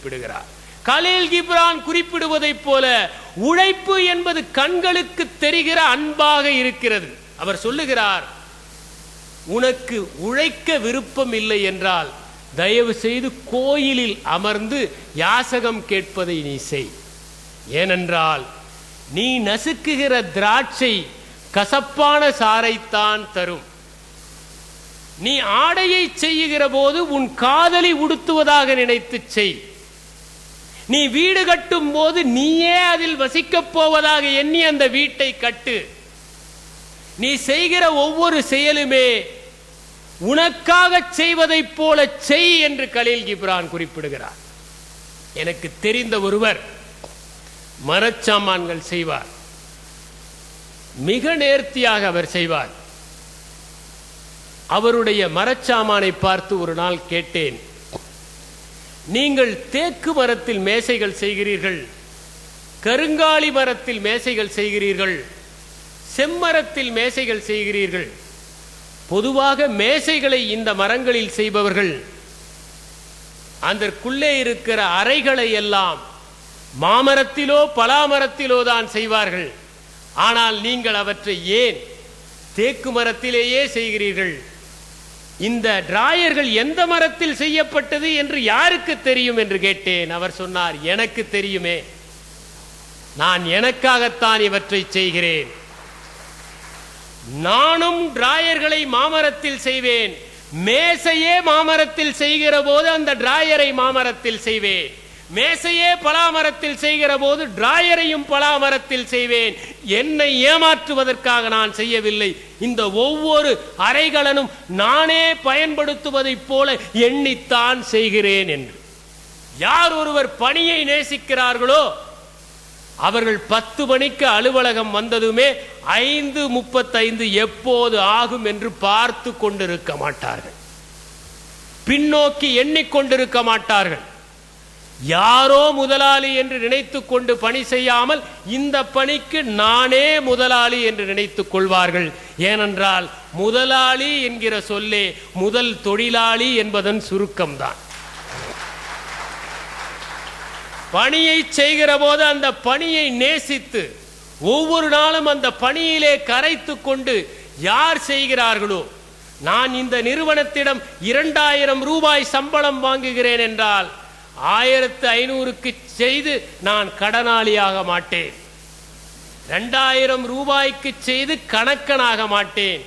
குறிப்பிடுகிறார். கலீல் கிப்ரான் குறிப்பிடுவதைப் போல உழைப்பு என்பது கண்களுக்கு தெரிகிற அன்பாக இருக்கிறது. அவர் சொல்லுகிறார், உனக்கு உழைக்க விருப்பம் இல்லை என்றால் தயவு செய்து கோயிலில் அமர்ந்து யாசகம் கேட்பதை நீ செய். ஏனென்றால் நீ நசுக்குகிற திராட்சை கசப்பான சாறைத்தான் தரும். நீ ஆடையை செய்யுகிற போது உன் காதலி உடுத்துவதாக நினைத்து செய். நீ வீடு கட்டும் போது நீயே அதில் வசிக்கப் போவதாக எண்ணி அந்த வீட்டை கட்டு. நீ செய்கிற ஒவ்வொரு செயலுமே உனக்காக செய்வதைப் போல செய் என்று கலீல் கிப்ரான் குறிப்பிடுகிறார். எனக்கு தெரிந்த ஒருவர் மரச்சாமான்கள் செய்வார். மிக நேர்த்தியாக அவர் செய்வார். அவருடைய மரச்சாமானை பார்த்து ஒரு நாள் கேட்டேன், நீங்கள் தேக்கு மரத்தில் மேசைகள் செய்கிறீர்கள், கருங்காலி மரத்தில் மேசைகள் செய்கிறீர்கள், செம்மரத்தில் மேசைகள் செய்கிறீர்கள். பொதுவாக மேசைகளை இந்த மரங்களில் செய்பவர்கள் அதற்குள்ளே இருக்கிற அறைகளை எல்லாம் மாமரத்திலோ பலாமரத்திலோ தான் செய்வார்கள். ஆனால் நீங்கள் அவற்றை ஏன் தேக்கு மரத்திலேயே செய்கிறீர்கள்? இந்த டிராயர்கள் எந்த மரத்தில் செய்யப்பட்டது என்று யாருக்கு தெரியும் என்று கேட்டேன். அவர் சொன்னார், எனக்கு தெரியுமே, நான் எனக்காகத்தான் இவற்றை செய்கிறேன். நானும் டிராயர்களை மாமரத்தில் செய்வேன். மேசையே மாமரத்தில் செய்கிற போது அந்த டிராயரை மாமரத்தில் செய்வேன். மேசையே பலாமரத்தில் செய்கிற போது டிராயரையும் பலாமரத்தில் செய்வேன். என்னை ஏமாற்றுவதற்காக நான் செய்யவில்லை. இந்த ஒவ்வொரு அறைகளும் நானே பயன்படுத்துவதைப் போல எண்ணித்தான் செய்கிறேன் என்று. யார் ஒருவர் பணியை நேசிக்கிறார்களோ அவர்கள் 10 மணிக்கு அலுவலகம் வந்ததுமே 5:35 எப்போது ஆகும் என்று பார்த்து கொண்டிருக்க மாட்டார்கள். பின்னோக்கி எண்ணிக்கொண்டிருக்க மாட்டார்கள். யாரோ முதலாளி என்று நினைத்துக் கொண்டு பணி செய்யாமல் இந்த பணிக்கு நானே முதலாளி என்று நினைத்துக் கொள்வார்கள். ஏனென்றால் முதலாளி என்கிற சொல்லே முதல் தொழிலாளி என்பதன் சுருக்கம்தான். பணியை செய்கிற போது அந்த பணியை நேசித்து ஒவ்வொரு நாளும் அந்த பணியிலே கரைத்து கொண்டு யார் செய்கிறார்களோ, நான் இந்த நிறுவனத்திடம் 2000 ரூபாய் சம்பளம் வாங்குகிறேன் என்றால் 1500க்கு செய்து நான் கடனாளியாக மாட்டேன். 2000 ரூபாய்க்கு செய்து கணக்கனாக மாட்டேன்.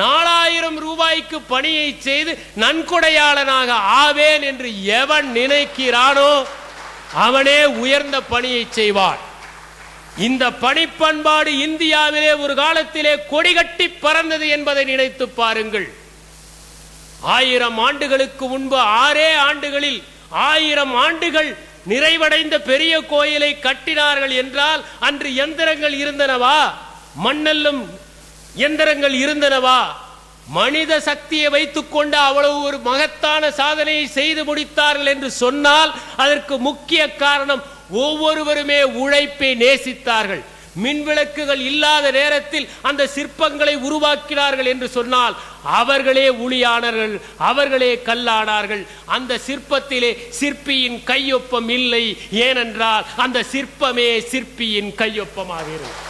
4000 ரூபாய்க்கு பணியை செய்து நன்கொடையாளனாக ஆவேன் என்று எவன் நினைக்கிறானோ அவனே உயர்ந்த பணியை செய்வான். இந்த பணிப்பண்பாடு இந்தியாவிலே ஒரு காலத்திலே கொடிகட்டி பறந்தது என்பதை நினைத்து பாருங்கள். 1000 ஆண்டுகளுக்கு முன்பு 6 ஆண்டுகளில் 1000 ஆண்டுகள் நிறைவடைந்த பெரிய கோயிலை கட்டினார்கள் என்றால் அன்று எந்திரங்கள் இருந்தனவா? மண்ணெல்லும் எந்திரங்கள் இருந்தனவா? மனித சக்தியை வைத்துக் கொண்டு அவ்வளவு ஒரு மகத்தான சாதனையை செய்து முடித்தார்கள் என்று சொன்னால் அதற்கு முக்கிய காரணம் ஒவ்வொருவருமே உழைப்பை நேசித்தார்கள். மின்விளக்குகள் இல்லாத நேரத்தில் அந்த சிற்பங்களை உருவாக்கினார்கள் என்று சொன்னால் அவர்களே உளியானார்கள், அவர்களே கல்லானார்கள். அந்த சிற்பத்திலே சிற்பியின் கையொப்பம் இல்லை. ஏனென்றால் அந்த சிற்பமே சிற்பியின் கையொப்பமாக இருக்கும்.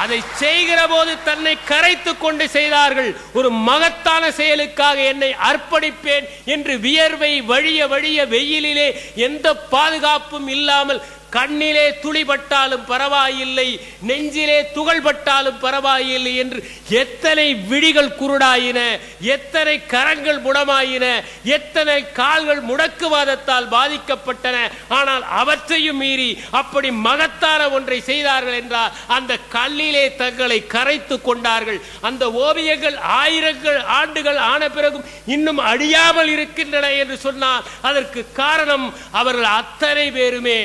அதை செய்கிற போது தன்னை கரைத்து கொண்டு செய்தார்கள். ஒரு மகத்தான செயலுக்காக என்னை அர்ப்பணிப்பேன் என்று வியர்வை வழிய வழிய வெயிலிலே எந்த பாதுகாப்பும் இல்லாமல் கண்ணிலே துளிபட்டாலும் பரவாயில்லை, நெஞ்சிலே துகள்பட்டாலும் பரவாயில்லை என்று எத்தனை விழிகள் குருடாயின, எத்தனை கரங்கள் முடமாயின, எத்தனை கால்கள் முடக்குவாதத்தால் பாதிக்கப்பட்டன. ஆனால் அவற்றையும் மீறி அப்படி மகத்தான ஒன்றை செய்தார்கள் என்றால் அந்த கல்லிலே தங்களை கரைத்து கொண்டார்கள். அந்த ஓவியங்கள் 1000 ஆண்டுகள் ஆன பிறகும் இன்னும் அழியாமல் இருக்கின்றன என்று சொன்னால் அதற்கு காரணம் அவர்கள் அத்தனை பேருமே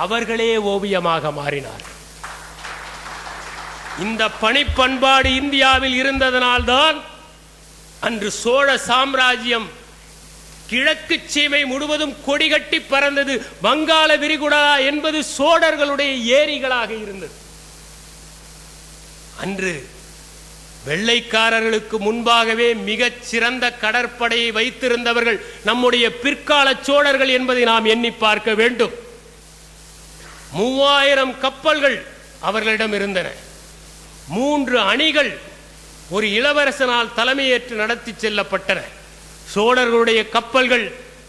அவர்களே ஓவியமாக மாறினார். இந்த பணிப்பண்பாடு இந்தியாவில் இருந்ததனால்தான் அன்று சோழ சாம்ராஜ்யம் கிழக்கு சீமை முழுவதும் கொடிகட்டி பறந்தது. வங்காள விரிகுடா என்பது சோழர்களுடைய ஏரிகளாக இருந்தது. அன்று வெள்ளைக்காரர்களுக்கு முன்பாகவே மிகச் சிறந்த கடற்படையை வைத்திருந்தவர்கள் நம்முடைய பிற்கால சோழர்கள் என்பதை நாம் எண்ணி பார்க்க வேண்டும். 3000 கப்பல்கள் அவர்களிடம் இருந்தன. 3 அணிகள் ஒரு இளவரசனால் தலைமையேற்று நடத்தி செல்லப்பட்டன. சோழர்களுடைய கப்பல்கள்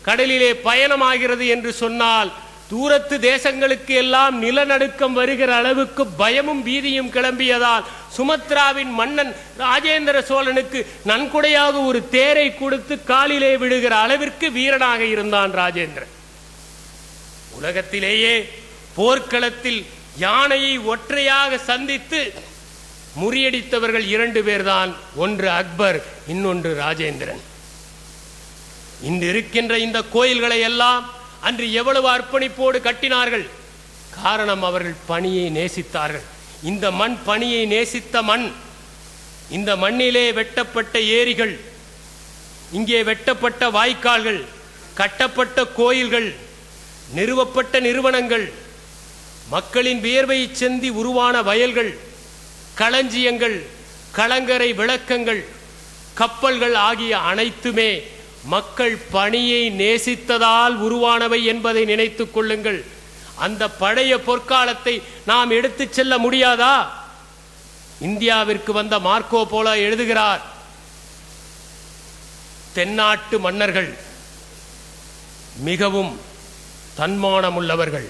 கடலிலே பயணமாகிறது என்று சொன்னால் தூரத்து தேசங்களுக்கு எல்லாம் நிலநடுக்கம் வருகிற அளவுக்கு பயமும் பீதியும் கிளம்பியதால் சுமத்ராவின் மன்னன் ராஜேந்திர சோழனுக்கு நன்கொடையாக ஒரு தேரை கொடுத்து காலிலே விழுகிற அளவிற்கு வீரனாக இருந்தான் ராஜேந்திரன். உலகத்திலேயே போர்க்களத்தில் யானையை ஒற்றையாக சந்தித்து முறியடித்தவர்கள் 2 பேர்தான். ஒன்று அக்பர், இன்னொன்று ராஜேந்திரன். இன்று இருக்கின்ற இந்த கோயில்களை எல்லாம் அன்று எவ்வளவு அர்ப்பணிப்போடு கட்டினார்கள். காரணம், அவர்கள் பணியை நேசித்தார்கள். இந்த மண் பணியை நேசித்த மண். இந்த மண்ணிலே வெட்டப்பட்ட ஏரிகள், இங்கே வெட்டப்பட்ட வாய்க்கால்கள், கட்டப்பட்ட கோயில்கள், நிறுவப்பட்ட நிறுவனங்கள், மக்களின் வியர்வை செந்தி உருவான வயல்கள், களஞ்சியங்கள், கலங்கரை விளக்கங்கள், கப்பல்கள் ஆகிய அனைத்துமே மக்கள் பணியை நேசித்ததால் உருவானவை என்பதை நினைத்துக் கொள்ளுங்கள். அந்த பழைய பொற்காலத்தை நாம் எடுத்துச் செல்ல முடியாதா? இந்தியாவிற்கு வந்த மார்க்கோ போலோ எழுதுகிறார், தென்னாட்டு மன்னர்கள் மிகவும் தன்மானமுள்ளவர்கள்.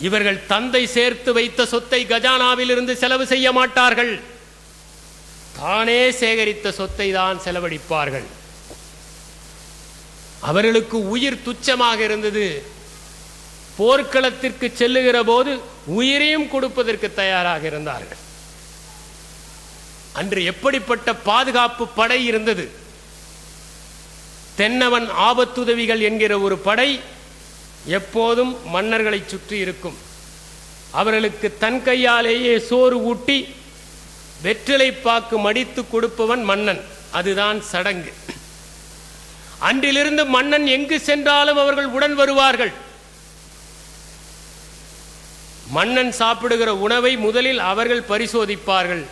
இவர்கள் தந்தை சேர்த்து வைத்த சொத்தை கஜானாவில் இருந்து செலவு செய்ய மாட்டார்கள். தானே சேகரித்த சொத்தை தான் செலவழிப்பார்கள். அவர்களுக்கு உயிர் துச்சமாக இருந்தது. போர்க்களத்திற்கு செல்லுகிற போது உயிரையும் கொடுப்பதற்கு தயாராக இருந்தார்கள். அன்று எப்படிப்பட்ட பாதுகாப்பு படை இருந்தது! தென்னவன் ஆபத்துதவிகள் என்கிற ஒரு படை எப்போதும் மன்னர்களை சுற்றி இருக்கும். அவர்களுக்கு தன் கையாலேயே சோறு ஊட்டி வெற்றிலை பாக்கு மடித்து கொடுப்பவன் மன்னன். அதுதான் சடங்கு. அன்றிலிருந்து மன்னன் எங்கு சென்றாலும் அவர்கள் உடன் வருவார்கள். மன்னன் சாப்பிடுகிற உணவை முதலில் அவர்கள் பரிசோதிப்பார்கள்.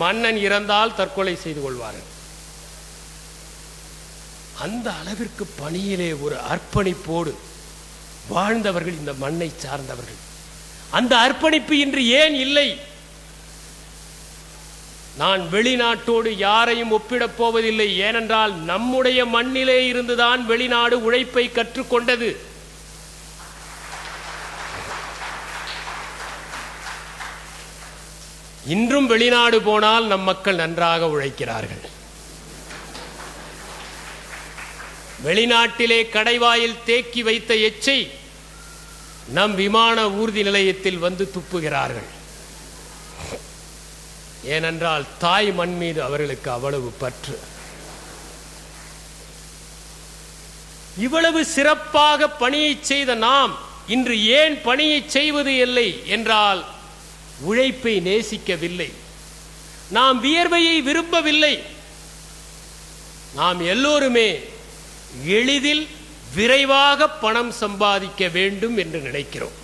மன்னன் இறந்தால் தற்கொலை செய்து கொள்வார்கள். அந்த அளவிற்கு பணியிலே ஒரு அர்ப்பணிப்போடு வாழ்ந்தவர்கள் இந்த மண்ணை சார்ந்தவர்கள். அந்த அர்ப்பணிப்பு இன்று ஏன் இல்லை? நான் வெளிநாட்டோடு யாரையும் ஒப்பிடப் போவதில்லை. ஏனென்றால் நம்முடைய மண்ணிலே இருந்துதான் வெளிநாடு உழைப்பை கற்றுக்கொண்டது. இன்றும் வெளிநாடு போனால் நம் மக்கள் நன்றாக உழைக்கிறார்கள். வெளிநாட்டிலே கடைவாயில் தேக்கி வைத்த எச்சை நம் விமான ஊர்தி நிலையத்தில் வந்து துப்புகிறார்கள். ஏனென்றால் தாய் மண் மீது அவர்களுக்கு அவ்வளவு பற்று. இவ்வளவு சிறப்பாக பணியை செய்த நாம் இன்று ஏன் பணியை செய்வது இல்லை என்றால் உழைப்பை நேசிக்கவில்லை. நாம் வியர்வையை விரும்பவில்லை. நாம் எல்லோருமே எளிதில் விரைவாக பணம் சம்பாதிக்க வேண்டும் என்று நினைக்கிறோம்.